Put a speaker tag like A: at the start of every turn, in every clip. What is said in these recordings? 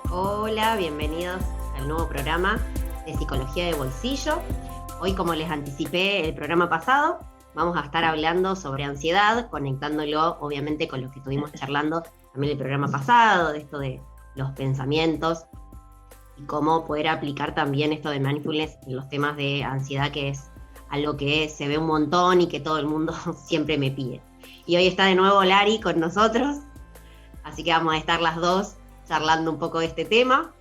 A: Hola, bienvenidos al nuevo programa de Psicología de Bolsillo. Hoy, como les anticipé el programa pasado, vamos a estar hablando sobre ansiedad, conectándolo obviamente con lo que estuvimos charlando también el programa pasado, de esto de los pensamientos y cómo poder aplicar también esto de mindfulness en los temas de ansiedad, que es algo que se ve un montón y que todo el mundo siempre me pide. Y hoy está de nuevo Lari con nosotros, así que vamos a estar las dos charlando un poco de este tema.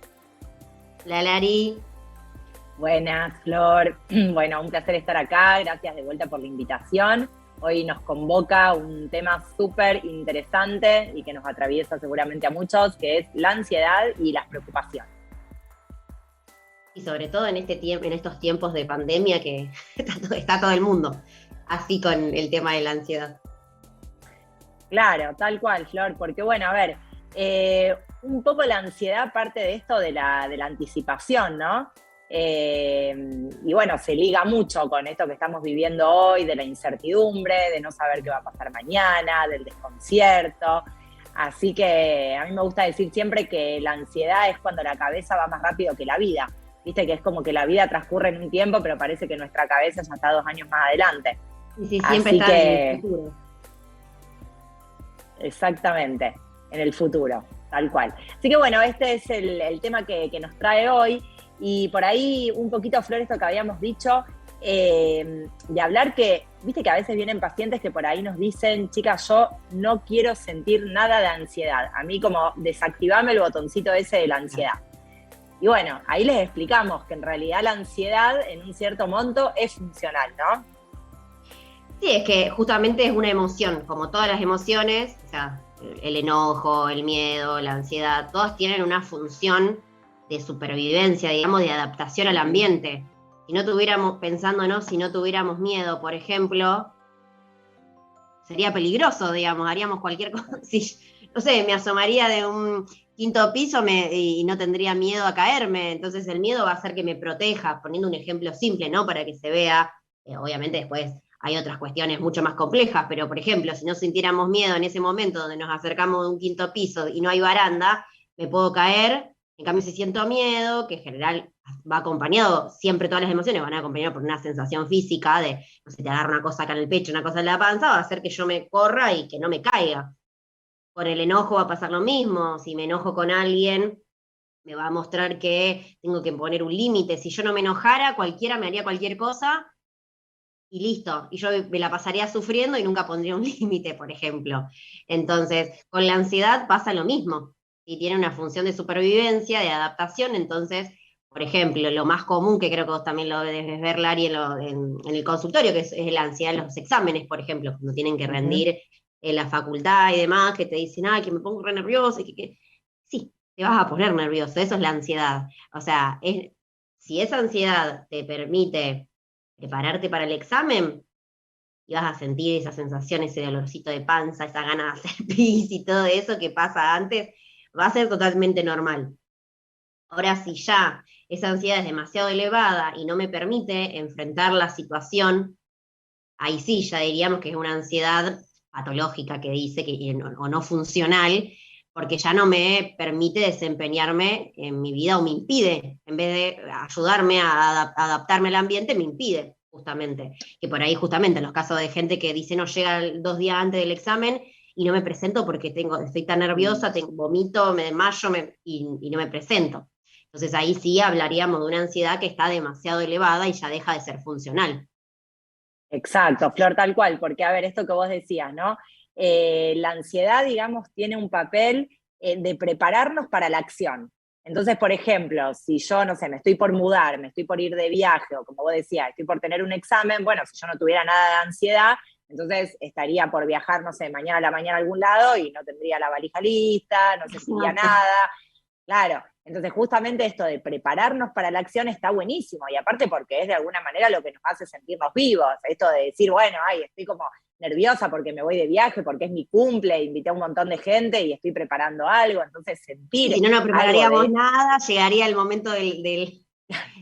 A: Hola Lari.
B: Buenas, Flor. Bueno, un placer estar acá. Gracias de vuelta por la invitación. Hoy nos convoca un tema súper interesante y que nos atraviesa seguramente a muchos, que es la ansiedad y las preocupaciones.
A: Y sobre todo en estos tiempos de pandemia que está todo el mundo así con el tema de la ansiedad.
B: Claro, tal cual, Flor, porque bueno, a ver, un poco la ansiedad parte de esto de la anticipación, ¿no? Y bueno, se liga mucho con esto que estamos viviendo hoy, de la incertidumbre, de no saber qué va a pasar mañana, del desconcierto. Así que a mí me gusta decir siempre que la ansiedad es cuando la cabeza va más rápido que la vida. Viste que es como que la vida transcurre en un tiempo, pero parece que nuestra cabeza ya está 2 años más adelante.
A: Y sí, siempre
B: Así
A: está en el
B: que
A: futuro.
B: exactamente, en el futuro, tal cual. Así que bueno, este es el tema que nos trae hoy. Y por ahí un poquito, Flor, esto que habíamos dicho, de hablar que, viste que a veces vienen pacientes que por ahí nos dicen, chicas, yo no quiero sentir nada de ansiedad. A mí como desactivame el botoncito ese de la ansiedad. Y bueno, ahí les explicamos que en realidad la ansiedad en un cierto monto es funcional, ¿no?
A: Sí, es que justamente es una emoción, como todas las emociones, o sea, el enojo, el miedo, la ansiedad, todas tienen una función de supervivencia, digamos, de adaptación al ambiente. Si no tuviéramos, pensándonos, si no tuviéramos miedo, por ejemplo, sería peligroso, digamos, haríamos cualquier cosa. Si, no sé, me asomaría de un quinto piso y no tendría miedo a caerme, entonces el miedo va a hacer que me proteja, poniendo un ejemplo simple, ¿no? Para que se vea, obviamente después hay otras cuestiones mucho más complejas, pero por ejemplo, si no sintiéramos miedo en ese momento donde nos acercamos de un quinto piso y no hay baranda, me puedo caer. En cambio, si siento miedo, que en general va acompañado, siempre todas las emociones van acompañadas por una sensación física de, no sé, te agarra una cosa acá en el pecho, una cosa en la panza, va a hacer que yo me corra y que no me caiga. Con el enojo va a pasar lo mismo. Si me enojo con alguien, me va a mostrar que tengo que poner un límite. Si yo no me enojara, cualquiera me haría cualquier cosa y listo. Y yo me la pasaría sufriendo y nunca pondría un límite, por ejemplo. Entonces, con la ansiedad pasa lo mismo. Y tiene una función de supervivencia, de adaptación, entonces, por ejemplo, lo más común, que creo que vos también lo debes ver, Lari, en el consultorio, que es la ansiedad en los exámenes, por ejemplo, cuando tienen que
B: Uh-huh.
A: rendir en la facultad y demás, que te dicen, ay, que me pongo re nervioso, sí, te vas a poner nervioso, eso es la ansiedad. O sea, si esa ansiedad te permite prepararte para el examen y vas a sentir esa sensación, ese dolorcito de panza, esa gana de hacer pis y todo eso que pasa antes, va a ser totalmente normal. Ahora, si ya esa ansiedad es demasiado elevada y no me permite enfrentar la situación, ahí sí ya diríamos que es una ansiedad patológica que dice que, o no funcional, porque ya no me permite desempeñarme en mi vida o me impide, en vez de ayudarme a adaptarme al ambiente, me impide justamente. Que por ahí justamente en los casos de gente que dice no llega 2 días antes del examen y no me presento porque estoy tan nerviosa, vomito, me desmayo y no me presento. Entonces ahí sí hablaríamos de una ansiedad que está demasiado elevada y ya deja de ser funcional.
B: Exacto, Flor, tal cual, porque a ver, esto que vos decías, ¿no? La ansiedad, digamos, tiene un papel de prepararnos para la acción. Entonces, por ejemplo, si yo, no sé, me estoy por mudar, me estoy por ir de viaje, o como vos decías, estoy por tener un examen, bueno, si yo no tuviera nada de ansiedad, entonces estaría por viajar, no sé, mañana a la mañana a algún lado y no tendría la valija lista, no sentiría
A: Exacto.
B: nada. Claro, entonces justamente esto de prepararnos para la acción está buenísimo y aparte porque es de alguna manera lo que nos hace sentirnos vivos, esto de decir, bueno, ay, estoy como nerviosa porque me voy de viaje, porque es mi cumple, invité a un montón de gente y estoy preparando algo, entonces
A: Y
B: sentir
A: si no nos
B: algo
A: prepararíamos
B: de...
A: nada, llegaría el momento el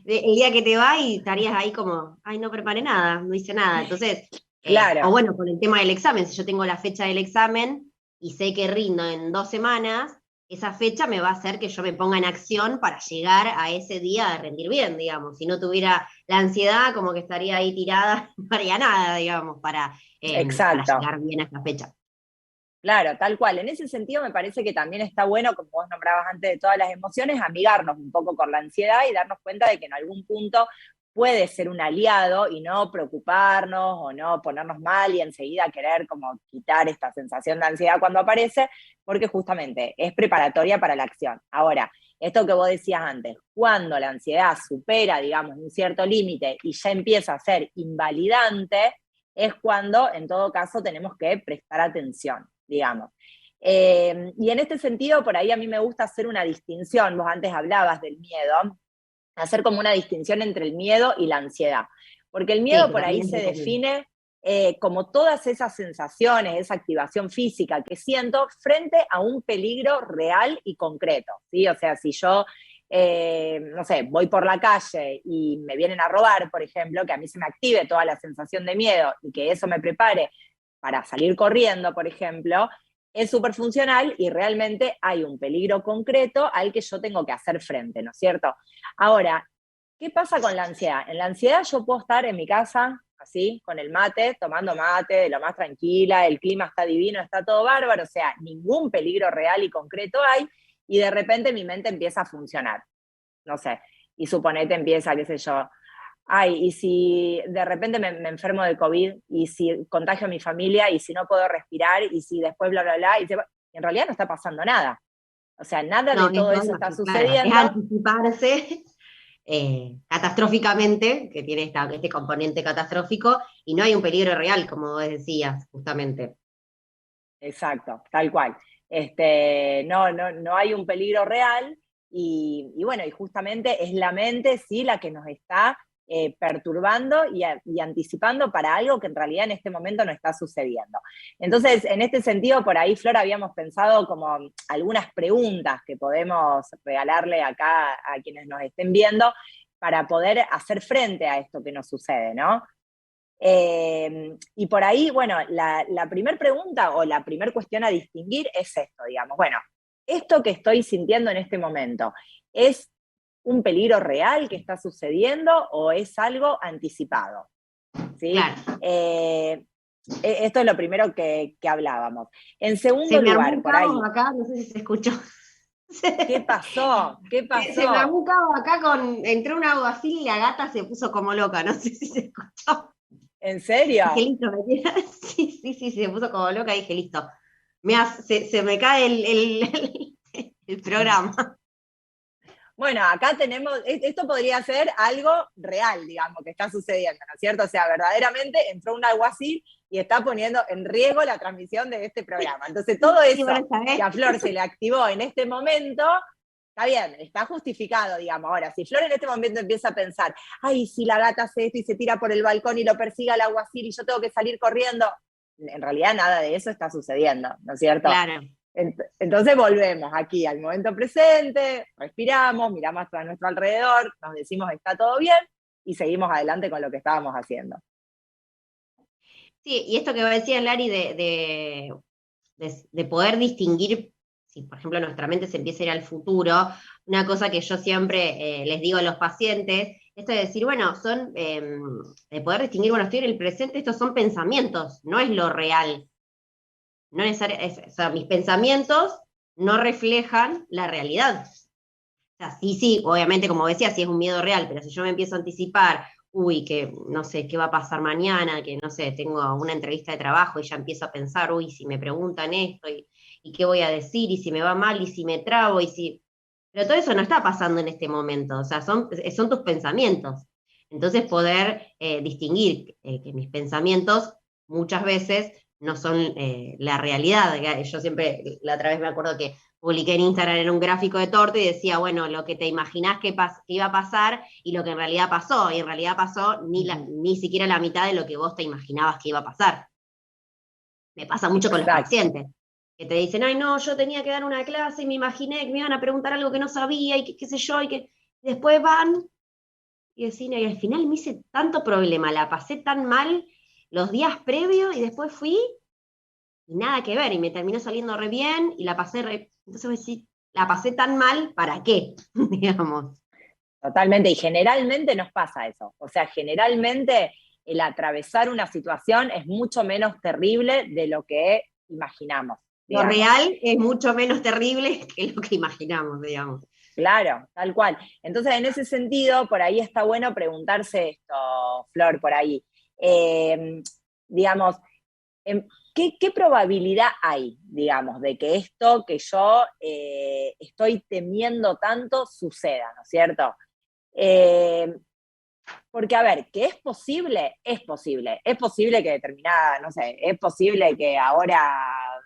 A: día que te va y estarías ahí como, ay, no preparé nada, no hice nada. Entonces, o
B: Claro,
A: bueno, con el tema del examen, si yo tengo la fecha del examen y sé que rindo en 2 semanas, esa fecha me va a hacer que yo me ponga en acción para llegar a ese día a rendir bien, digamos. Si no tuviera la ansiedad, como que estaría ahí tirada, no haría nada, digamos, para
B: Exacto.
A: llegar bien a esa fecha.
B: Claro, tal cual. En ese sentido me parece que también está bueno, como vos nombrabas antes de todas las emociones, amigarnos un poco con la ansiedad y darnos cuenta de que en algún punto puede ser un aliado y no preocuparnos o no ponernos mal y enseguida querer como quitar esta sensación de ansiedad cuando aparece, porque justamente es preparatoria para la acción. Ahora, esto que vos decías antes, cuando la ansiedad supera, digamos, un cierto límite y ya empieza a ser invalidante, es cuando en todo caso tenemos que prestar atención, digamos. Y en este sentido, por ahí a mí me gusta hacer una distinción, vos antes hablabas del miedo, hacer como una distinción entre el miedo y la ansiedad, porque el
A: Sí,
B: miedo por ahí se
A: totalmente común.
B: define como todas esas sensaciones, esa activación física que siento frente a un peligro real y concreto, ¿sí? O sea, si yo, no sé, voy por la calle y me vienen a robar, por ejemplo, que a mí se me active toda la sensación de miedo y que eso me prepare para salir corriendo, por ejemplo, es súper funcional y realmente hay un peligro concreto al que yo tengo que hacer frente, ¿no es cierto? Ahora, ¿qué pasa con la ansiedad? En la ansiedad yo puedo estar en mi casa, así, con el mate, tomando mate, de lo más tranquila, el clima está divino, está todo bárbaro, o sea, ningún peligro real y concreto hay, y de repente mi mente empieza a funcionar, no sé, y suponete empieza, qué sé yo, ay, y si de repente me enfermo de COVID, y si contagio a mi familia, y si no puedo respirar, y si después bla, bla, bla, en realidad no está pasando nada. O sea, nada
A: No,
B: de todo
A: eso
B: eso está
A: es, claro, es
B: sucediendo.
A: anticiparse catastróficamente, que tiene este componente catastrófico, y no hay un peligro real, como vos decías, justamente.
B: Exacto, tal cual. No hay un peligro real y bueno, y justamente es la mente, sí, la que nos está perturbando y anticipando para algo que en realidad en este momento no está sucediendo. Entonces, en este sentido, por ahí, Flor, habíamos pensado como algunas preguntas que podemos regalarle acá a quienes nos estén viendo para poder hacer frente a esto que nos sucede, ¿no? Y por ahí, bueno, la primera pregunta o la primera cuestión a distinguir es esto, digamos, bueno, esto que estoy sintiendo en este momento, ¿es un peligro real que está sucediendo o es algo anticipado? ¿Sí?
A: Claro.
B: Esto es lo primero que hablábamos. En
A: Se
B: segundo
A: me armó
B: lugar,
A: un
B: por
A: caos
B: ahí,
A: acá, no sé si se escuchó.
B: ¿qué pasó? ¿Qué
A: Se me
B: pasó?
A: armó un caos acá entró un alguacil y la gata se puso como loca, no sé si se escuchó.
B: ¿En
A: Dije,
B: serio?
A: listo, sí, sí, sí, se puso como loca, dije, listo. Se me cae el programa.
B: Bueno, acá tenemos, esto podría ser algo real, digamos, que está sucediendo, ¿no es cierto? O sea, verdaderamente entró un alguacil y está poniendo en riesgo la transmisión de este programa. Entonces, todo
A: Sí,
B: eso
A: bueno,
B: que
A: ¿sabés?
B: a Flor se le activó en este momento, está bien, está justificado, digamos. Ahora, si Flor en este momento empieza a pensar, ay, si la gata hace esto y se tira por el balcón y lo persigue al alguacil y yo tengo que salir corriendo, en realidad nada de eso está sucediendo, ¿no es cierto?
A: Claro.
B: Entonces volvemos aquí al momento presente, respiramos, miramos a nuestro alrededor, nos decimos está todo bien y seguimos adelante con lo que estábamos haciendo.
A: Sí, y esto que decía Lari de poder distinguir, si por ejemplo nuestra mente se empieza a ir al futuro, una cosa que yo siempre les digo a los pacientes, esto de decir, bueno, de poder distinguir, bueno, estoy en el presente, estos son pensamientos, no es lo real. No necesariamente, o sea, mis pensamientos no reflejan la realidad. O sea, sí, sí, obviamente, como decía, sí es un miedo real, pero si yo me empiezo a anticipar, uy, que no sé qué va a pasar mañana, que no sé, tengo una entrevista de trabajo y ya empiezo a pensar, uy, si me preguntan esto y qué voy a decir, y si me va mal, y si me trabo, y si. Pero todo eso no está pasando en este momento, o sea, son tus pensamientos. Entonces, poder distinguir que mis pensamientos muchas veces no son la realidad. Yo siempre, la otra vez me acuerdo que publiqué en Instagram en un gráfico de torta y decía, bueno, lo que te imaginás que iba a pasar y lo que en realidad pasó, y en realidad pasó ni siquiera la mitad de lo que vos te imaginabas que iba a pasar. Me pasa mucho con los
B: Exacto.
A: pacientes, que te dicen, ay, no, yo tenía que dar una clase y me imaginé que me iban a preguntar algo que no sabía y qué sé yo, y que después van y decían, y al final me hice tanto problema, la pasé tan mal los días previos y después fui y nada que ver, y me terminó saliendo re bien y la pasé re. Entonces vos decís, la pasé tan mal, ¿para qué? Digamos.
B: Totalmente, y generalmente nos pasa eso. O sea, generalmente el atravesar una situación es mucho menos terrible de lo que imaginamos,
A: Lo
B: digamos.
A: real es mucho menos terrible que lo que imaginamos, digamos.
B: Claro, tal cual. Entonces, en ese sentido, por ahí está bueno preguntarse esto, Flor, por ahí. Eh, digamos, ¿qué probabilidad hay, digamos, de que esto que yo estoy temiendo tanto suceda, ¿no es cierto? Eh, Porque, a ver, que es posible, es posible. Es posible que determinada, no sé, es posible que ahora,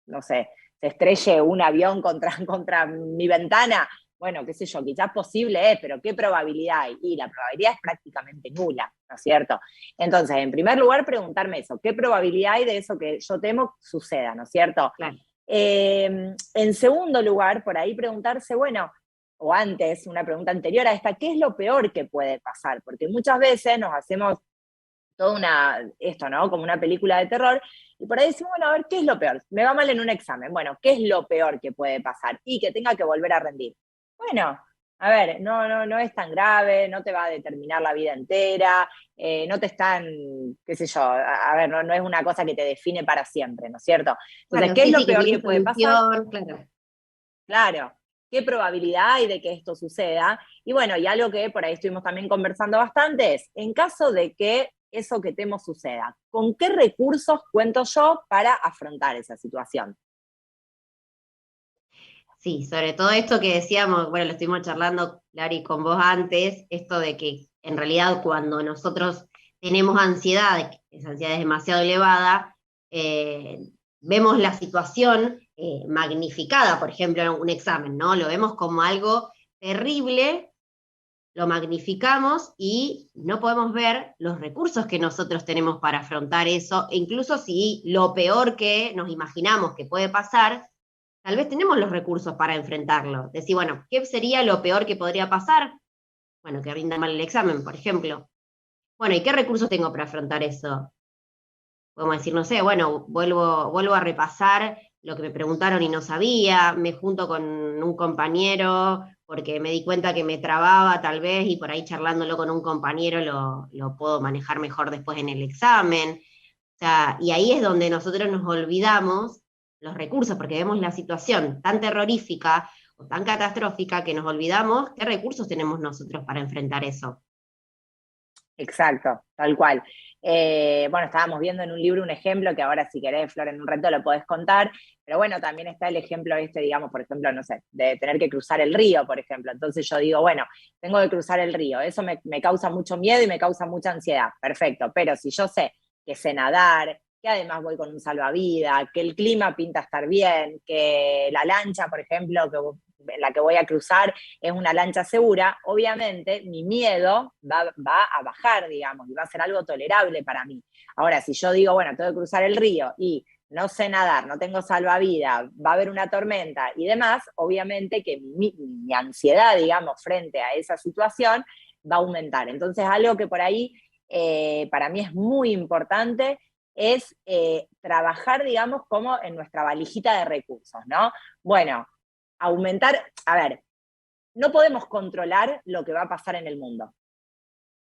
B: no sé, se estrelle un avión contra mi ventana. Bueno, qué sé yo, quizás posible es, pero ¿qué probabilidad hay? Y la probabilidad es prácticamente nula, ¿no es cierto? Entonces, en primer lugar, preguntarme eso, ¿qué probabilidad hay de eso que yo temo suceda, ¿no es cierto?
A: Claro.
B: En segundo lugar, por ahí preguntarse, bueno, o antes, una pregunta anterior a esta, ¿qué es lo peor que puede pasar? Porque muchas veces nos hacemos esto, ¿no? Como una película de terror, y por ahí decimos, bueno, a ver, ¿qué es lo peor? Me va mal en un examen, bueno, ¿qué es lo peor que puede pasar? Y que tenga que volver a rendir. Bueno, a ver, no es tan grave, no te va a determinar la vida entera, no te están, qué sé yo, a ver, no es una cosa que te define para siempre, ¿no es cierto? Entonces,
A: Claro,
B: ¿qué es
A: sí,
B: lo
A: sí, que
B: peor
A: tiene
B: que puede pasar?
A: solución, claro.
B: Claro, ¿qué probabilidad hay de que esto suceda? Y bueno, y algo que por ahí estuvimos también conversando bastante es, en caso de que eso que temo suceda, ¿con qué recursos cuento yo para afrontar esa situación?
A: Sí, sobre todo esto que decíamos, bueno, lo estuvimos charlando, Clary, con vos antes, esto de que en realidad cuando nosotros tenemos ansiedad, esa ansiedad es demasiado elevada, vemos la situación magnificada, por ejemplo, en un examen, ¿no? Lo vemos como algo terrible, lo magnificamos y no podemos ver los recursos que nosotros tenemos para afrontar eso, e incluso si lo peor que nos imaginamos que puede pasar, tal vez tenemos los recursos para enfrentarlo. Decir, bueno, ¿qué sería lo peor que podría pasar? Bueno, que rinda mal el examen, por ejemplo. Bueno, ¿y qué recursos tengo para afrontar eso? Podemos decir, no sé, bueno, vuelvo a repasar lo que me preguntaron y no sabía, me junto con un compañero porque me di cuenta que me trababa tal vez y por ahí charlándolo con un compañero lo puedo manejar mejor después en el examen. O sea, y ahí es donde nosotros nos olvidamos los recursos, porque vemos la situación tan terrorífica o tan catastrófica que nos olvidamos qué recursos tenemos nosotros para enfrentar eso.
B: Exacto, tal cual. Bueno, estábamos viendo en un libro un ejemplo que ahora si querés, Flor, en un reto lo podés contar, pero bueno, también está el ejemplo este, digamos, por ejemplo, no sé, de tener que cruzar el río, por ejemplo. Entonces yo digo, bueno, tengo que cruzar el río, eso me causa mucho miedo y me causa mucha ansiedad, perfecto, pero si yo sé nadar, que además voy con un salvavidas, que el clima pinta estar bien, que la lancha, por ejemplo, en la que voy a cruzar es una lancha segura, obviamente mi miedo va a bajar, digamos, y va a ser algo tolerable para mí. Ahora, si yo digo, bueno, tengo que cruzar el río y no sé nadar, no tengo salvavidas, va a haber una tormenta y demás, obviamente que mi ansiedad, digamos, frente a esa situación va a aumentar. Entonces, algo que por ahí para mí es muy importante es trabajar, digamos, como en nuestra valijita de recursos, ¿no? Bueno, aumentar, a ver, no podemos controlar lo que va a pasar en el mundo.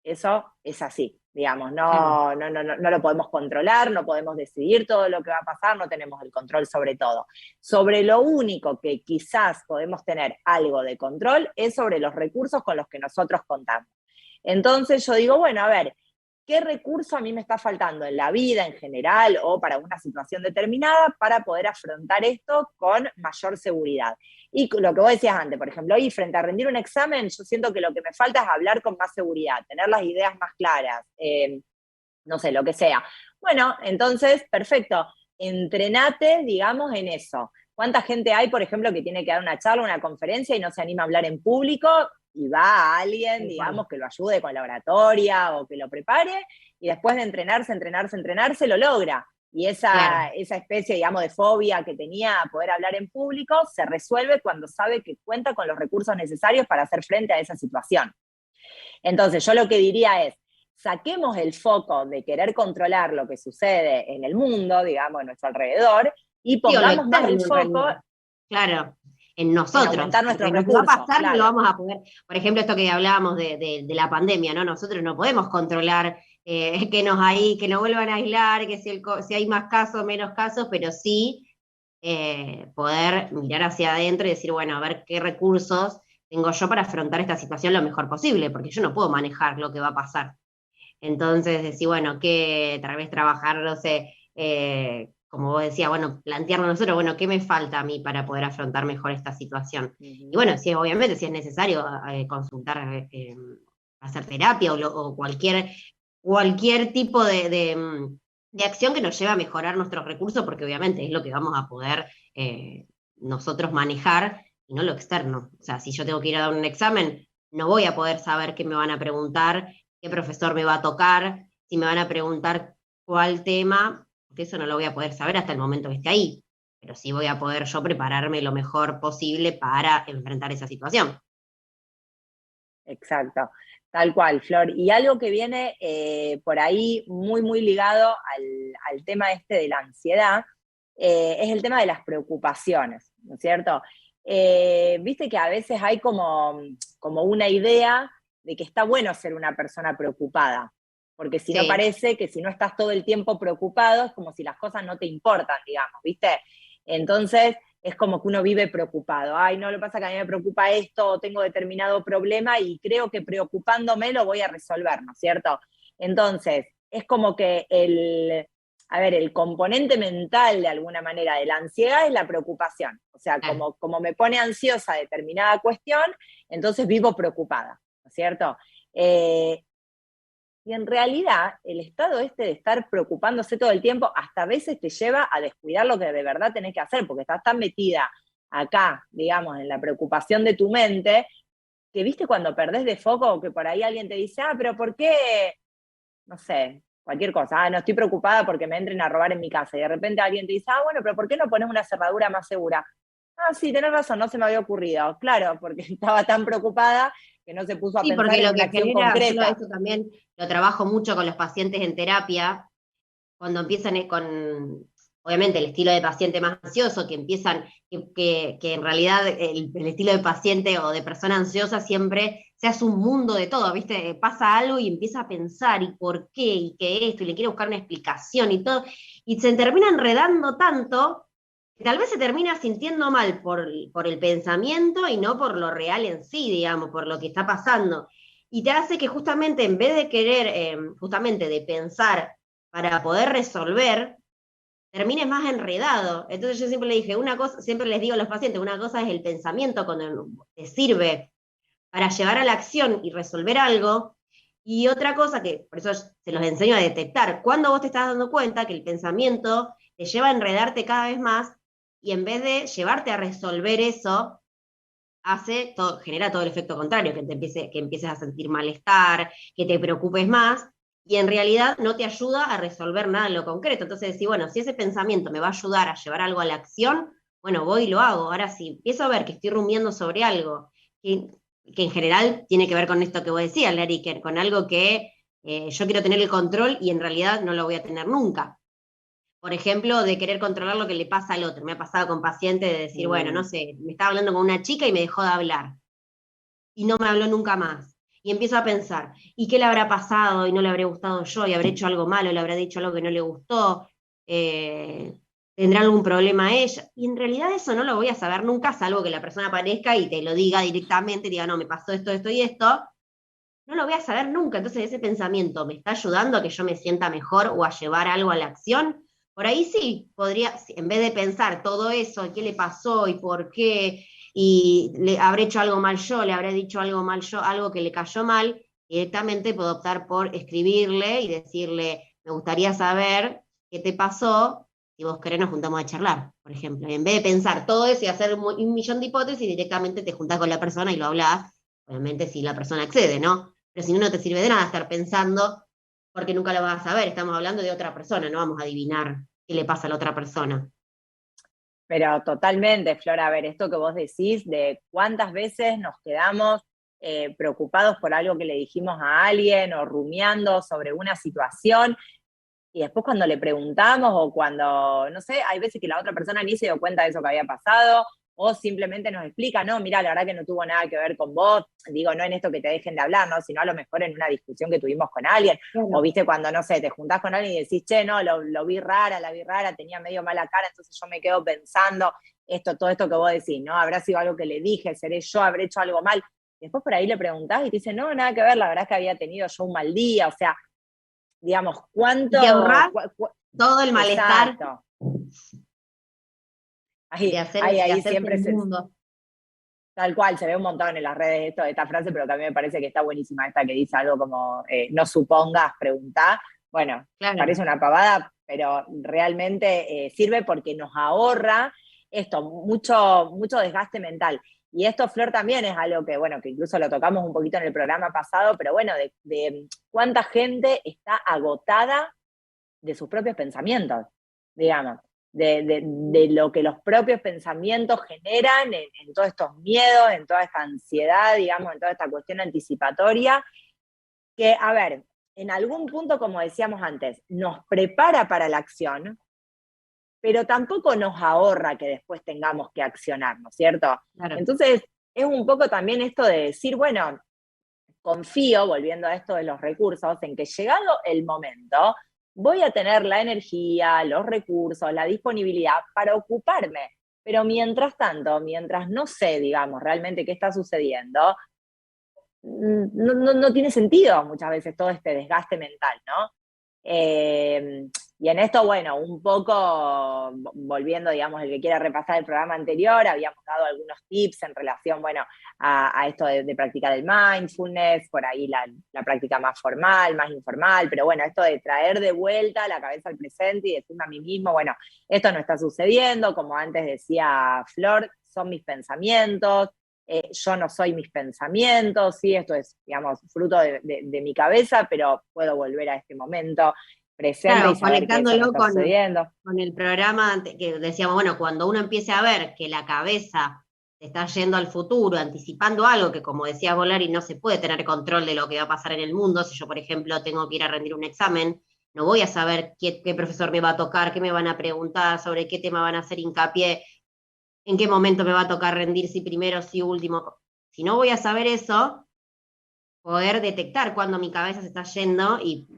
B: Eso es así, digamos,
A: Claro.
B: no lo podemos controlar, no podemos decidir todo lo que va a pasar, no tenemos el control sobre todo. Sobre lo único que quizás podemos tener algo de control es sobre los recursos con los que nosotros contamos. Entonces yo digo, bueno, a ver, ¿qué recurso a mí me está faltando en la vida en general o para una situación determinada para poder afrontar esto con mayor seguridad? Y lo que vos decías antes, por ejemplo, hoy frente a rendir un examen, yo siento que lo que me falta es hablar con más seguridad, tener las ideas más claras, no sé, lo que sea. Bueno, entonces, perfecto, entrenate, digamos, en eso. ¿Cuánta gente hay, por ejemplo, que tiene que dar una charla, una conferencia y no se anima a hablar en público y va a alguien,
A: Tal cual.
B: digamos, que lo ayude con la oratoria o que lo prepare y después de entrenarse, lo logra? Y
A: Claro.
B: esa especie, digamos, de fobia que tenía a poder hablar en público se resuelve cuando sabe que cuenta con los recursos necesarios para hacer frente a esa situación. Entonces, yo lo que diría es, saquemos el foco de querer controlar lo que sucede en el mundo, digamos, a nuestro alrededor, y
A: Sí, o lo
B: pongamos más el
A: externo en
B: foco,
A: realidad. claro, en
B: en aumentar
A: nosotros,
B: nuestros
A: porque lo que va a
B: recursos,
A: pasar no lo
B: claro.
A: vamos a poder, por ejemplo, esto que hablábamos de la pandemia, ¿no? Nosotros no podemos controlar que nos vuelvan a aislar, que si hay más casos, menos casos, pero sí poder mirar hacia adentro y decir, bueno, a ver qué recursos tengo yo para afrontar esta situación lo mejor posible, porque yo no puedo manejar lo que va a pasar. Entonces, decir, bueno, que tal vez trabajar, no sé, como vos decías, bueno, plantearnos nosotros, bueno, ¿qué me falta a mí para poder afrontar mejor esta situación? Y
B: Ujú.
A: bueno, si obviamente si es necesario consultar, hacer terapia o cualquier tipo de acción que nos lleve a mejorar nuestros recursos, porque obviamente es lo que vamos a poder nosotros manejar y no lo externo. O sea, si yo tengo que ir a dar un examen, no voy a poder saber qué me van a preguntar, qué profesor me va a tocar, si me van a preguntar cuál tema, porque eso no lo voy a poder saber hasta el momento que esté ahí, pero sí voy a poder yo prepararme lo mejor posible para enfrentar esa situación.
B: Exacto, tal cual, Flor. Y algo que viene por ahí muy, muy ligado al tema este de la ansiedad, es el tema de las preocupaciones, ¿no es cierto? Viste que a veces hay como una idea de que está bueno ser una persona preocupada, porque si no
A: Sí,
B: parece que si no estás todo el tiempo preocupado, es como si las cosas no te importan, digamos, ¿viste? Entonces, es como que uno vive preocupado. Ay, no, lo que pasa es que a mí me preocupa esto, o tengo determinado problema y creo que preocupándome lo voy a resolver, ¿no es cierto? Entonces, es como que el componente mental de alguna manera de la ansiedad es la preocupación. O sea,
A: claro.
B: como me pone ansiosa determinada cuestión, entonces vivo preocupada, ¿no es cierto? Eh, y en realidad, el estado este de estar preocupándose todo el tiempo, hasta a veces te lleva a descuidar lo que de verdad tenés que hacer, porque estás tan metida acá, digamos, en la preocupación de tu mente, que viste cuando perdés de foco, o que por ahí alguien te dice, pero ¿por qué? No sé, cualquier cosa, no estoy preocupada porque me entren a robar en mi casa, y de repente alguien te dice, bueno, pero ¿por qué no pones una cerradura más segura? Sí, tenés razón, no se me había ocurrido. Claro, porque estaba tan preocupada que no se puso a
A: Sí,
B: pensar
A: porque
B: en
A: lo
B: una
A: que
B: acción
A: genera,
B: concreta.
A: eso también lo trabajo mucho con los pacientes en terapia, cuando empiezan con, obviamente, el estilo de paciente más ansioso, que empiezan, que en realidad el estilo de paciente o de persona ansiosa siempre se hace un mundo de todo, ¿viste? Pasa algo y empieza a pensar, ¿y por qué? ¿Y qué esto? Y le quiere buscar una explicación y todo, y se termina enredando tanto que tal vez se termina sintiendo mal por el pensamiento y no por lo real en sí, digamos, por lo que está pasando. Y te hace que justamente en vez de querer, justamente de pensar para poder resolver, termines más enredado. Entonces yo siempre le dije, una cosa, siempre les digo a los pacientes, una cosa es el pensamiento cuando te sirve para llevar a la acción y resolver algo, y otra cosa que, por eso se los enseño a detectar, cuando vos te estás dando cuenta que el pensamiento te lleva a enredarte cada vez más, y en vez de llevarte a resolver eso, genera todo el efecto contrario, que empieces a sentir malestar, que te preocupes más, y en realidad no te ayuda a resolver nada en lo concreto. Entonces decís, bueno, si ese pensamiento me va a ayudar a llevar algo a la acción, bueno, voy y lo hago. Ahora si empiezo a ver que estoy rumiando sobre algo, que, que en general tiene que ver con esto que vos decías, Larry, que con algo que yo quiero tener el control y en realidad no lo voy a tener nunca. Por ejemplo, de querer controlar lo que le pasa al otro. Me ha pasado con pacientes de decir, bueno, no
B: Mm.
A: sé, me estaba hablando con una chica y me dejó de hablar y no me habló nunca más. Y empiezo a pensar, ¿y qué le habrá pasado? Y no le habré gustado yo, y habré hecho algo malo, le habrá dicho algo que no le gustó, eh, tendrá algún problema ella. Y en realidad eso no lo voy a saber nunca, salvo que la persona aparezca y te lo diga directamente, diga, no, me pasó esto, esto y esto. No lo voy a saber nunca. Entonces ese pensamiento me está ayudando a que yo me sienta mejor o a llevar algo a la acción. Por ahí sí, podría, en vez de pensar todo eso, qué le pasó y por qué, y le habré hecho algo mal yo, le habré dicho algo mal yo, algo que le cayó mal, directamente puedo optar por escribirle y decirle, me gustaría saber qué te pasó, si vos querés nos juntamos a charlar, por ejemplo. Y en vez de pensar todo eso y hacer un millón de hipótesis, directamente te juntás con la persona y lo hablás, obviamente si la persona accede, ¿no? Pero si no, no te sirve de nada estar pensando, porque nunca lo vas a saber. Estamos hablando de otra persona, no vamos a adivinar qué le pasa a la otra persona.
B: Pero totalmente, Flor, a ver, esto que vos decís de cuántas veces nos quedamos preocupados por algo que le dijimos a alguien o rumiando sobre una situación y después cuando le preguntamos o cuando, no sé, hay veces que la otra persona ni se dio cuenta de eso que había pasado o simplemente nos explica, no, mira, la verdad que no tuvo nada que ver con vos, digo, no en esto que te dejen de hablar, ¿no? Sino a lo mejor en una discusión que tuvimos con alguien, o viste cuando, no sé, te juntás con alguien y decís, che, no, lo vi rara, la vi rara, tenía medio mala cara, entonces yo me quedo pensando, todo esto que vos decís, ¿no? Habrá sido algo que le dije, seré yo, habré hecho algo mal. Después por ahí le preguntás y te dice, no, nada que ver, la verdad es que había tenido yo un mal día, o sea, digamos,
A: Y te ahorrás
B: cuánto.
A: todo el malestar
B: Exacto.
A: de
B: Ahí
A: hacerse
B: siempre
A: el mundo.
B: tal cual, se ve un montón en las redes esta frase, pero también me parece que está buenísima esta que dice algo como, no supongas, preguntá. Bueno,
A: Claro.
B: parece una pavada, pero realmente sirve porque nos ahorra mucho desgaste mental. Y esto, Flor, también es algo que, bueno, que incluso lo tocamos un poquito en el programa pasado, pero bueno, de cuánta gente está agotada de sus propios pensamientos, digamos, de lo que los propios pensamientos generan en todos estos miedos, en toda esta ansiedad, digamos, en toda esta cuestión anticipatoria, que, a ver, en algún punto, como decíamos antes, nos prepara para la acción, pero tampoco nos ahorra que después tengamos que accionar, ¿no es cierto?
A: Claro.
B: Entonces, es un poco también esto de decir, bueno, confío, volviendo a esto de los recursos, en que llegado el momento, voy a tener la energía, los recursos, la disponibilidad para ocuparme. Pero mientras tanto, mientras no sé, digamos, realmente qué está sucediendo, no tiene sentido muchas veces todo este desgaste mental, ¿no? Y en esto, bueno, un poco volviendo, digamos, el que quiera repasar el programa anterior, habíamos dado algunos tips en relación, bueno, a esto de practicar el mindfulness, por ahí la práctica más formal, más informal, pero bueno, esto de traer de vuelta la cabeza al presente y decirme a mí mismo, bueno, esto no está sucediendo, como antes decía Flor, son mis pensamientos, yo no soy mis pensamientos, ¿sí? Esto es, digamos, fruto de mi cabeza, pero puedo volver a este momento presente
A: Claro,
B: y saber que eso no
A: conectándolo
B: está sucediendo.
A: con el programa que decíamos, bueno, cuando uno empiece a ver que la cabeza está yendo al futuro, anticipando algo que, como decía Volari, no se puede tener control de lo que va a pasar en el mundo. Si yo, por ejemplo, tengo que ir a rendir un examen, no voy a saber qué profesor me va a tocar, qué me van a preguntar, sobre qué tema van a hacer hincapié, en qué momento me va a tocar rendir, si primero, si último. Si no voy a saber eso, poder detectar cuando mi cabeza se está yendo y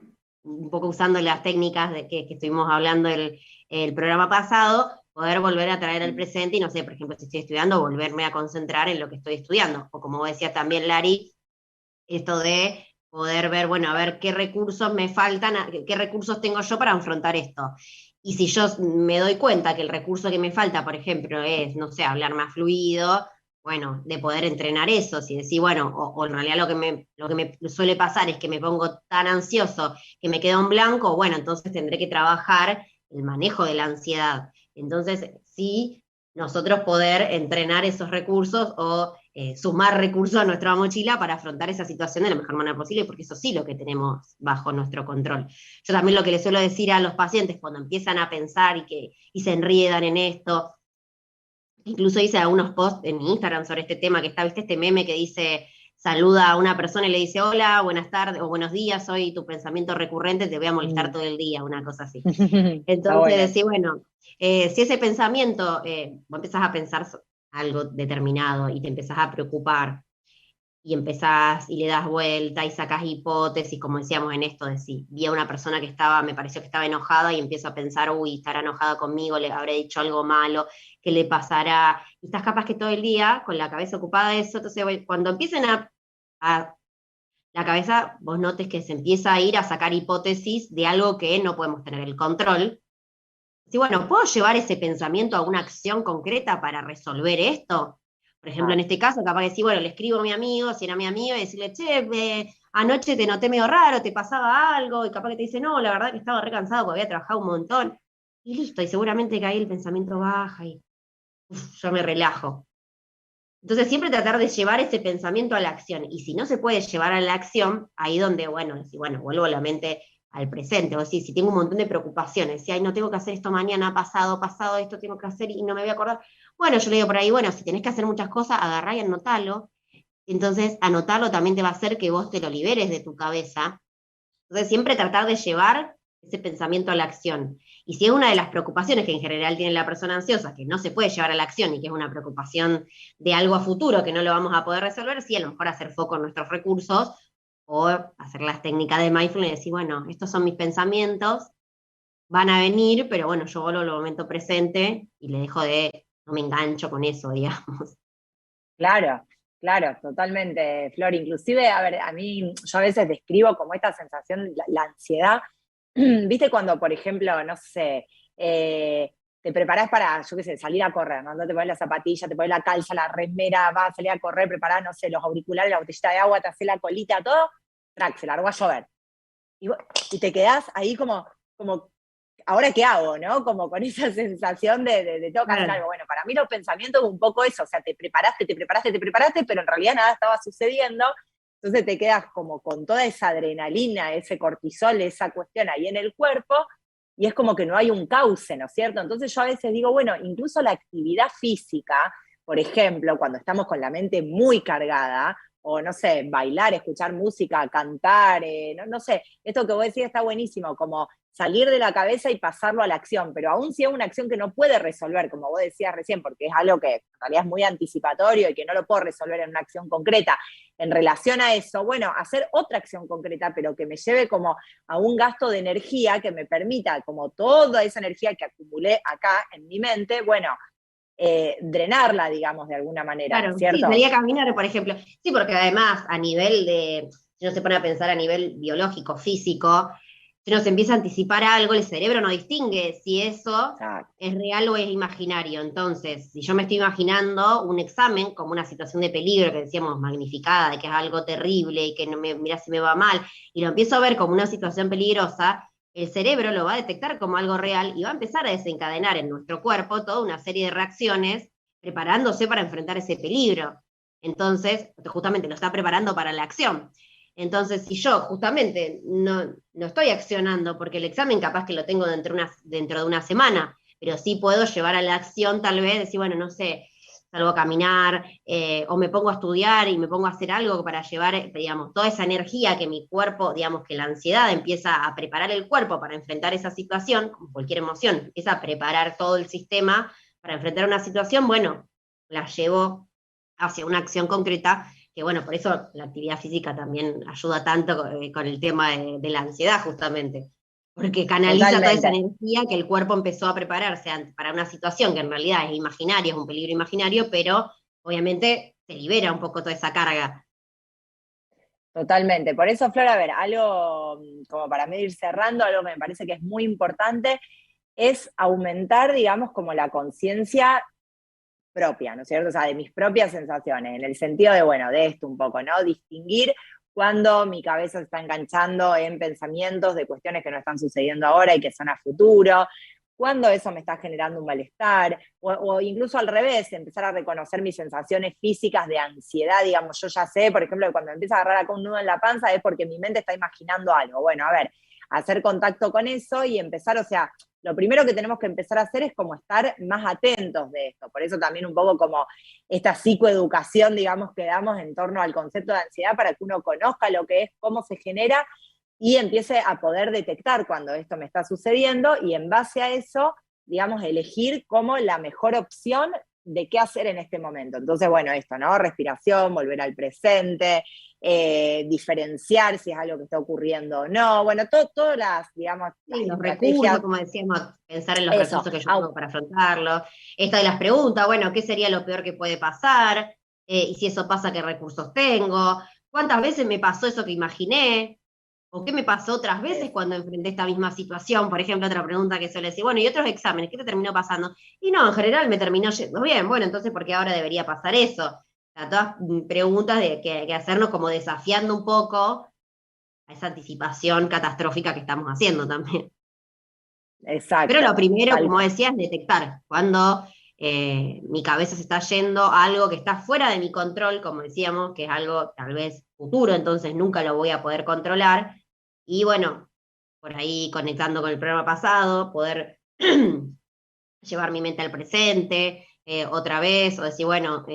A: un poco usando las técnicas de que estuvimos hablando el programa pasado, poder volver a traer al presente y no sé, por ejemplo, si estoy estudiando, volverme a concentrar en lo que estoy estudiando. O como decía también Lari, esto de poder ver, bueno, a ver qué recursos me faltan, qué recursos tengo yo para afrontar esto. Y si yo me doy cuenta que el recurso que me falta, por ejemplo, es, no sé, hablar más fluido, bueno, de poder entrenar eso, si decís, bueno, o en realidad lo que me suele pasar es que me pongo tan ansioso que me quedo en blanco, bueno, entonces tendré que trabajar el manejo de la ansiedad. Entonces, sí, nosotros poder entrenar esos recursos o sumar recursos a nuestra mochila para afrontar esa situación de la mejor manera posible, porque eso sí lo que tenemos bajo nuestro control. Yo también lo que les suelo decir a los pacientes cuando empiezan a pensar y se enriedan en esto, incluso hice algunos posts en Instagram sobre este tema, que está, viste, este meme que dice, saluda a una persona y le dice, hola, buenas tardes, o buenos días, soy tu pensamiento recurrente, te voy a molestar todo el día, una cosa así. Entonces, decir, bueno, si ese pensamiento, vos empezás a pensar algo determinado y te empezás a preocupar, y empezás y le das vuelta y sacás hipótesis, como decíamos en esto de si vi a una persona que estaba, me pareció que estaba enojada y empiezo a pensar, uy, estará enojada conmigo, le habré dicho algo malo, ¿qué le pasará? Y estás capaz que todo el día con la cabeza ocupada de eso, entonces cuando empiecen a la cabeza, vos notes que se empieza a ir a sacar hipótesis de algo que no podemos tener el control. Sí, bueno, ¿puedo llevar ese pensamiento a una acción concreta para resolver esto? Por ejemplo, en este caso, capaz que sí, bueno, le escribo a mi amigo, si era mi amigo, y decirle, che, anoche te noté medio raro, te pasaba algo, y capaz que te dice, no, la verdad que estaba re cansado porque había trabajado un montón. Y listo, y seguramente que ahí el pensamiento baja y yo me relajo. Entonces, siempre tratar de llevar ese pensamiento a la acción. Y si no se puede llevar a la acción, ahí donde, bueno, si, bueno, vuelvo la mente al presente. O decir, si tengo un montón de preocupaciones, si ay, no tengo que hacer esto mañana, pasado, esto tengo que hacer y no me voy a acordar. Bueno, yo le digo por ahí, bueno, si tenés que hacer muchas cosas, agarrá y anotalo. Entonces, anotarlo también te va a hacer que vos te lo liberes de tu cabeza. Entonces, siempre tratar de llevar ese pensamiento a la acción. Y si es una de las preocupaciones que en general tiene la persona ansiosa, que no se puede llevar a la acción y que es una preocupación de algo a futuro que no lo vamos a poder resolver, sí, a lo mejor hacer foco en nuestros recursos o hacer las técnicas de mindfulness y decir, bueno, estos son mis pensamientos, van a venir, pero bueno, yo vuelvo al momento presente y le dejo de, no me engancho con eso, digamos.
B: Claro, claro, totalmente, Flor. Inclusive, a ver, a mí, yo a veces describo como esta sensación, la ansiedad. ¿Viste cuando, por ejemplo, no sé, te preparás para, yo qué sé, salir a correr, ¿no? Te pones la zapatilla, te pones la calza, la remera, vas a salir a correr, preparás, no sé, los auriculares, la botellita de agua, te haces la colita, todo, track, se largó a llover. Y te quedás ahí como ¿ahora qué hago? ¿No? Como con esa sensación de tengo que hacer algo. Bueno, para mí los pensamientos es un poco eso, o sea, te preparaste, pero en realidad nada estaba sucediendo, entonces te quedas como con toda esa adrenalina, ese cortisol, esa cuestión ahí en el cuerpo, y es como que no hay un cauce, ¿no es cierto? Entonces yo a veces digo, bueno, incluso la actividad física, por ejemplo, cuando estamos con la mente muy cargada, o no sé, bailar, escuchar música, cantar, no sé, esto que vos decís está buenísimo, como salir de la cabeza y pasarlo a la acción, pero aún si es una acción que no puede resolver, como vos decías recién, porque es algo que en realidad es muy anticipatorio y que no lo puedo resolver en una acción concreta, en relación a eso, bueno, hacer otra acción concreta, pero que me lleve como a un gasto de energía que me permita, como toda esa energía que acumulé acá en mi mente, bueno, drenarla, digamos, de alguna manera,
A: Claro, sí,
B: ¿cierto?
A: salir a caminar, por ejemplo. Sí, porque además, a nivel de, si uno se pone a pensar a nivel biológico, físico, si uno se empieza a anticipar algo, el cerebro no distingue si eso
B: Exacto.
A: es real o es imaginario. Entonces, si yo me estoy imaginando un examen como una situación de peligro, que decíamos magnificada, de que es algo terrible y que no me, mira si me va mal, y lo empiezo a ver como una situación peligrosa, el cerebro lo va a detectar como algo real y va a empezar a desencadenar en nuestro cuerpo toda una serie de reacciones preparándose para enfrentar ese peligro. Entonces, justamente lo está preparando para la acción. Entonces, si yo justamente no estoy accionando, porque el examen capaz que lo tengo dentro de una semana, pero sí puedo llevar a la acción tal vez, decir, bueno, no sé, salgo a caminar, o me pongo a estudiar y me pongo a hacer algo para llevar, digamos, toda esa energía que mi cuerpo, digamos, que la ansiedad empieza a preparar el cuerpo para enfrentar esa situación, como cualquier emoción, empieza a preparar todo el sistema para enfrentar una situación, bueno, la llevo hacia una acción concreta, que bueno, por eso la actividad física también ayuda tanto con el tema de la ansiedad justamente, porque canaliza toda esa
B: Totalmente.
A: energía que el cuerpo empezó a prepararse para una situación que en realidad es imaginaria, es un peligro imaginario, pero obviamente se libera un poco toda esa carga.
B: Totalmente. Por eso, Flor, a ver, algo como para mí ir cerrando, algo que me parece que es muy importante, es aumentar, digamos, como la conciencia propia, ¿no es cierto? O sea, de mis propias sensaciones, en el sentido de, bueno, de esto un poco, ¿no? Distinguir cuando mi cabeza se está enganchando en pensamientos de cuestiones que no están sucediendo ahora y que son a futuro, cuando eso me está generando un malestar, o incluso al revés, empezar a reconocer mis sensaciones físicas de ansiedad, digamos, yo ya sé, por ejemplo, que cuando empiezo a agarrar acá un nudo en la panza es porque mi mente está imaginando algo. Bueno, a ver, hacer contacto con eso y empezar, o sea, lo primero que tenemos que empezar a hacer es como estar más atentos de esto. Por eso también un poco como esta psicoeducación, digamos, que damos en torno al concepto de ansiedad para que uno conozca lo que es, cómo se genera y empiece a poder detectar cuando esto me está sucediendo y en base a eso, digamos, elegir como la mejor opción de qué hacer en este momento. Entonces, bueno, esto, ¿no? Respiración, volver al presente, diferenciar si es algo que está ocurriendo o no. Bueno, todas las, digamos, las
A: Sí, los recursos,
B: estrategias.
A: como decíamos, pensar en los
B: Eso,
A: recursos que yo tengo para afrontarlo. Esta de las preguntas, bueno, ¿qué sería lo peor que puede pasar? Y si eso pasa, ¿qué recursos tengo? ¿Cuántas veces me pasó eso que imaginé? ¿O qué me pasó otras veces
B: es,
A: cuando enfrenté esta misma situación? Por ejemplo, otra pregunta que suele decir, bueno, ¿y otros exámenes? ¿Qué te terminó pasando? Y no, en general me terminó yendo bien. Bueno, entonces, ¿por qué ahora debería pasar eso? O sea, todas preguntas que hacernos como desafiando un poco a esa anticipación catastrófica que estamos haciendo también. Pero lo
B: exacto,
A: primero,
B: tal
A: como
B: cual.
A: decía, es detectar cuando mi cabeza se está yendo a algo que está fuera de mi control, como decíamos, que es algo tal vez futuro, entonces nunca lo voy a poder controlar. Y bueno, por ahí conectando con el programa pasado, poder llevar mi mente al presente otra vez, o decir, bueno,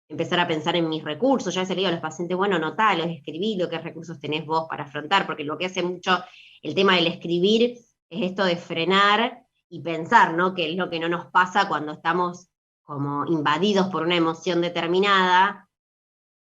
A: empezar a pensar en mis recursos. Ya se le digo a los pacientes, bueno, notalo, escribilo, qué recursos tenés vos para afrontar, porque lo que hace mucho el tema del escribir es esto de frenar y pensar, ¿no? Que es lo que no nos pasa cuando estamos como invadidos por una emoción determinada,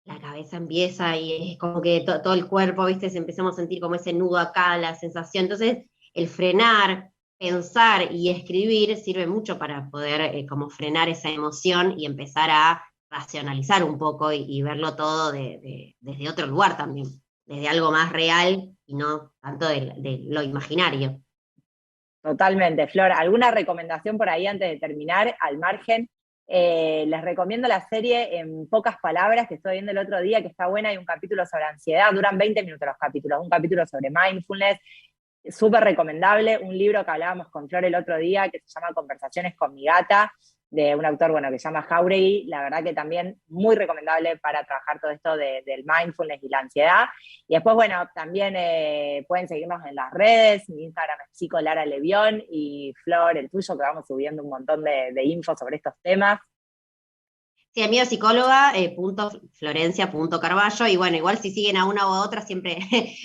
A: la cabeza empieza y es como que todo el cuerpo, ¿viste? Empezamos a sentir como ese nudo acá, la sensación. Entonces, el frenar, pensar y escribir sirve mucho para poder como frenar esa emoción y empezar a racionalizar un poco y verlo todo desde otro lugar también, desde algo más real y no tanto de lo imaginario.
B: Totalmente, Flor. ¿Alguna recomendación por ahí antes de terminar, al margen? Les recomiendo la serie En pocas palabras, que estoy viendo el otro día, que está buena. Hay un capítulo sobre ansiedad, duran 20 minutos los capítulos, un capítulo sobre mindfulness, súper recomendable. Un libro que hablábamos con Flor el otro día, que se llama Conversaciones con mi gata, de un autor, bueno, que se llama Jauregui. La verdad que también muy recomendable para trabajar todo esto del mindfulness y la ansiedad. Y después, bueno, también pueden seguirnos en las redes. Mi Instagram es psicolaralevión, y Flor, el tuyo, que vamos subiendo un montón de info sobre estos temas.
A: Sí, el mío es psicóloga, .florencia.carballo, y bueno, igual si siguen a una u a otra, siempre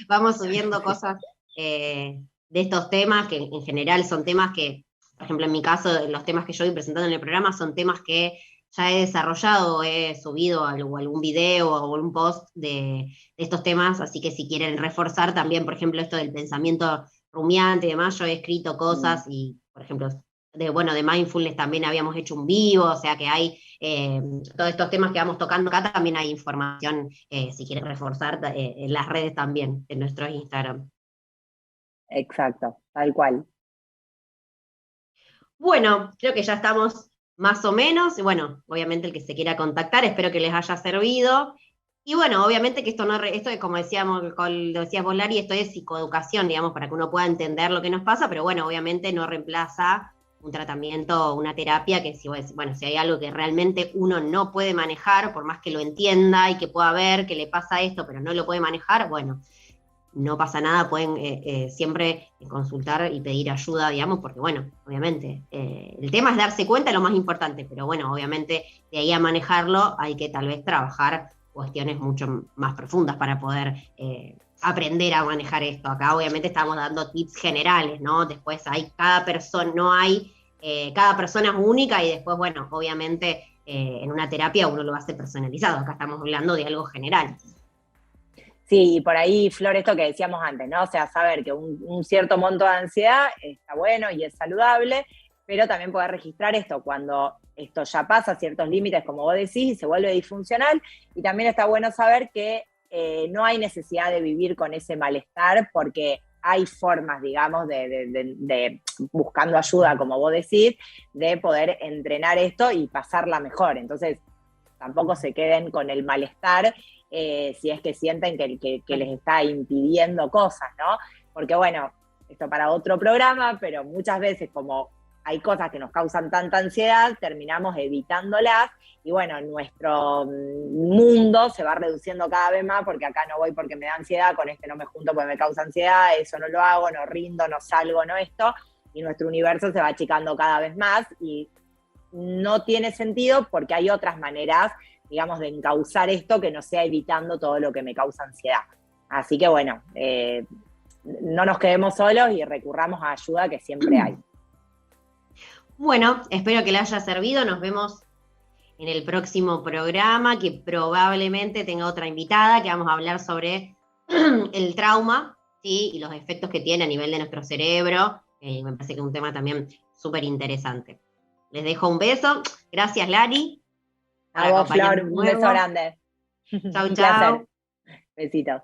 A: vamos subiendo cosas de estos temas, que en general son temas que, por ejemplo, en mi caso, los temas que yo voy presentando en el programa son temas que ya he desarrollado, he subido algún video o algún post de estos temas, así que si quieren reforzar también, por ejemplo, esto del pensamiento rumiante y demás, yo he escrito cosas y, por ejemplo, de mindfulness también habíamos hecho un vivo, o sea que hay todos estos temas que vamos tocando acá, también hay información, si quieren reforzar, en las redes también, en nuestro Instagram.
B: Exacto, tal cual.
A: Bueno, creo que ya estamos más o menos, y bueno, obviamente el que se quiera contactar, espero que les haya servido. Y bueno, obviamente que esto es como decíamos, lo decías vos, Lari, esto es psicoeducación, digamos, para que uno pueda entender lo que nos pasa, pero bueno, obviamente no reemplaza un tratamiento o una terapia que si hay algo que realmente uno no puede manejar, por más que lo entienda y que pueda ver que le pasa esto, pero no lo puede manejar, bueno, no pasa nada, pueden siempre consultar y pedir ayuda, digamos, porque bueno, obviamente, el tema es darse cuenta, lo más importante, pero bueno, obviamente de ahí a manejarlo hay que tal vez trabajar cuestiones mucho más profundas para poder aprender a manejar esto. Acá obviamente estamos dando tips generales, ¿no? Después hay cada persona, cada persona es única y después, bueno, obviamente en una terapia uno lo hace personalizado, acá estamos hablando de algo general.
B: Sí, y por ahí, Flor, esto que decíamos antes, ¿no? O sea, saber que un cierto monto de ansiedad está bueno y es saludable, pero también poder registrar esto cuando esto ya pasa ciertos límites, como vos decís, y se vuelve disfuncional. Y también está bueno saber que no hay necesidad de vivir con ese malestar, porque hay formas, digamos, de buscando ayuda, como vos decís, de poder entrenar esto y pasarla mejor. Entonces, tampoco se queden con el malestar si es que sienten que les está impidiendo cosas, ¿no? Porque bueno, esto para otro programa, pero muchas veces como hay cosas que nos causan tanta ansiedad, terminamos evitándolas y bueno, nuestro mundo se va reduciendo cada vez más, porque acá no voy porque me da ansiedad, con este no me junto porque me causa ansiedad, eso no lo hago, no rindo, no salgo, no esto, y nuestro universo se va achicando cada vez más y no tiene sentido porque hay otras maneras, digamos, de encauzar esto que no sea evitando todo lo que me causa ansiedad. Así que bueno, no nos quedemos solos y recurramos a ayuda, que siempre hay.
A: Bueno, espero que le haya servido. Nos vemos en el próximo programa, que probablemente tenga otra invitada, que vamos a hablar sobre el trauma, ¿sí? Y los efectos que tiene a nivel de nuestro cerebro. Me parece que es un tema también súper interesante. Les dejo un beso. Gracias, Lari.
B: A vos, Flor, un beso grande.
A: Chau,
B: Un
A: chau.
B: placer. Besitos.